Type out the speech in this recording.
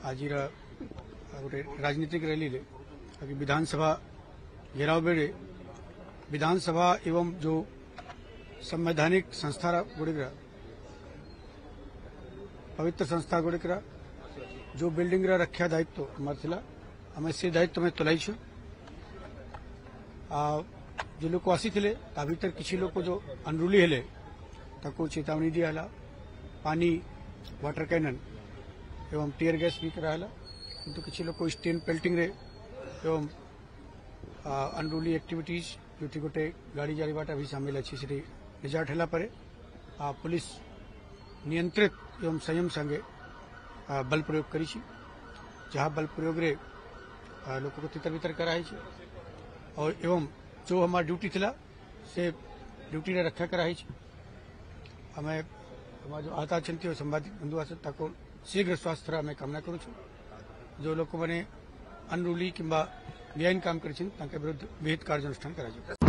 आज गोटे राजनीतिक रैली विधानसभा घेराव बेड़े विधानसभा एवं जो संवैधानिक संस्था गुड़िक पवित्र संस्था गुड़िक जो बिल्डिंग रक्षा दायित्व आम आम से दायित्व में तुलाई जो लोग आसी भर किसी लोग जो अनरूली हेले ताको चेतावनी दिया पानी वाटर कैनन एवं टीयर गैस भी कराला किंतु किसी लोग स्टेन पेल्टिंग रे एवं अनरूली एक्टिविटीज जो गोटे गाड़ी जारी बाट भी सामिल अच्छी से रिजार्ट है पुलिस नियंत्रित एवं संयम संगे बल प्रयोग करी जहाँ बल प्रयोग रे लोक को तितर बितर कराई और एवं जो हमारा ड्यूटी थिला से ड्यूटी रे रक्षा कराई हमें हमारा जो आता अच्छा संवादित बंधु आस शीघ्र स्वास्थ्य आम कामना करूँ जो लोक मैंने अनरूली कि बेआईन काम कर विरुद्ध विहित कार्यानुष्ठान करा।